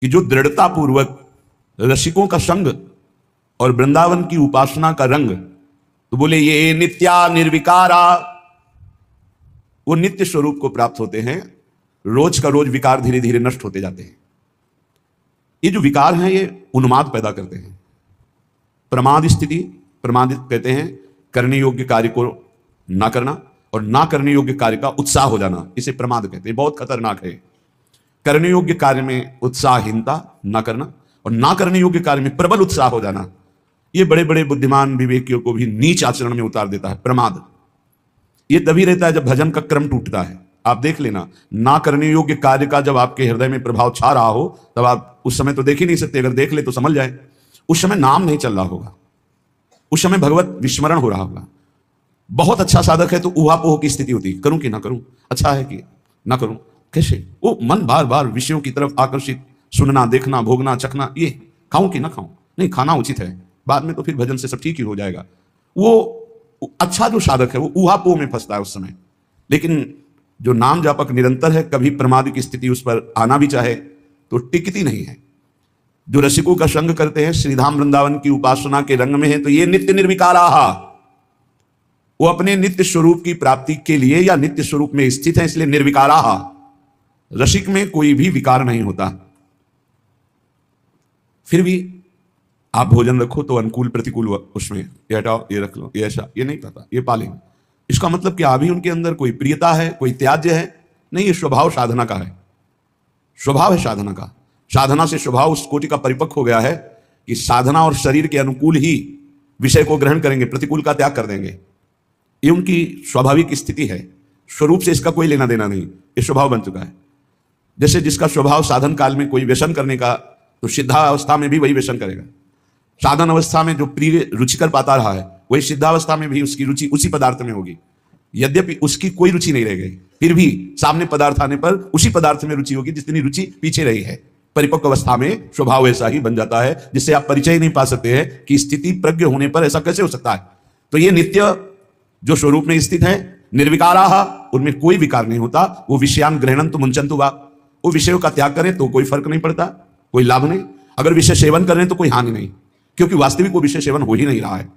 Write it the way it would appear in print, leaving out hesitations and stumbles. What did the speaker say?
कि जो दृढ़ता पूर्वक रसिकों का संग और वृंदावन की उपासना का रंग, तो बोले ये नित्या निर्विकारा, वो नित्य स्वरूप को प्राप्त होते हैं। रोज का रोज विकार धीरे धीरे नष्ट होते जाते हैं। ये जो विकार हैं ये उन्माद पैदा करते हैं। प्रमाद स्थिति, प्रमादित कहते हैं करने योग्य कार्य को ना करना और ना करने योग्य कार्य का उत्साह हो जाना, इसे प्रमाद कहते हैं। बहुत खतरनाक है। करने योग्य कार्य में उत्साहहीनता ना करना और ना करने योग्य कार्य में प्रबल उत्साह हो जाना, ये बड़े बड़े बुद्धिमान विवेकियों को भी नीच आचरण में उतार देता है। प्रमाद ये तभी रहता है जब भजन का क्रम टूटता है। आप देख लेना, ना करने योग्य कार्य का जब आपके हृदय में प्रभाव छा रहा हो, तब आप उस समय तो देख ही नहीं सकते, अगर देख ले तो समझ जाए उस समय नाम नहीं चल रहा होगा, उस समय भगवत विस्मरण हो रहा होगा। बहुत अच्छा साधक है तो ऊहापोह की स्थिति होती है, करूं कि ना करूं, अच्छा है कि ना करूं, कैसे वो मन बार बार विषयों की तरफ आकर्षित, सुनना, देखना, भोगना, चखना, ये खाऊं कि ना खाऊं, नहीं खाना उचित है, बाद में तो फिर भजन से सब ठीक ही हो जाएगा। वो अच्छा जो साधक है वो ऊहापोह में फंसता है उस समय। लेकिन जो नाम जापक निरंतर है, कभी प्रमाद की स्थिति उस पर आना भी चाहे तो टिकती नहीं है। जो रसिकों का संग करते हैं, श्रीधाम वृंदावन की उपासना के रंग में है, तो ये नित्य निर्विकारा, वो अपने नित्य स्वरूप की प्राप्ति के लिए या नित्य स्वरूप में स्थित है, इसलिए निर्विकारा। रसिक में कोई भी विकार नहीं होता। फिर भी आप भोजन रखो तो अनुकूल प्रतिकूल उसमें ये हटाओ, ये रख लो, ये ऐसा, ये नहीं पता, ये पालेंगे। इसका मतलब कि अभी उनके अंदर कोई प्रियता है, कोई त्याज्य है नहीं, ये स्वभाव साधना का है, स्वभाव है साधना का। साधना से स्वभाव उस कोटि का परिपक्व हो गया है कि साधना और शरीर के अनुकूल ही विषय को ग्रहण करेंगे, प्रतिकूल का त्याग कर देंगे। ये उनकी स्वाभाविक स्थिति है, स्वरूप से इसका कोई लेना देना नहीं, ये स्वभाव बन चुका है। जैसे जिसका स्वभाव साधन काल में कोई व्यसन करने का, तो सिद्धावस्था में भी वही व्यसन करेगा। साधन अवस्था में जो प्रिय रुचिकर पाता रहा है, वही सिद्धावस्था में भी उसकी रुचि उसी पदार्थ में होगी। यद्यपि उसकी कोई रुचि नहीं रह गई, फिर भी सामने पदार्थ आने पर उसी पदार्थ में रुचि होगी जितनी रुचि पीछे रही है। परिपक्व अवस्था में स्वभाव ऐसा ही बन जाता है, जिससे आप परिचय नहीं पा सकते हैं कि स्थिति प्रज्ञ होने पर ऐसा कैसे हो सकता है। तो ये नित्य जो स्वरूप में स्थित है, निर्विकारा, उनमें कोई विकार नहीं होता। वो विषयान ग्रहणंतु मुंचन्तु वा, वो विषयों का त्याग करें तो कोई फर्क नहीं पड़ता, कोई लाभ नहीं। अगर विषय सेवन करें तो कोई हानि नहीं, क्योंकि वास्तविक वो विषय सेवन हो ही नहीं रहा है।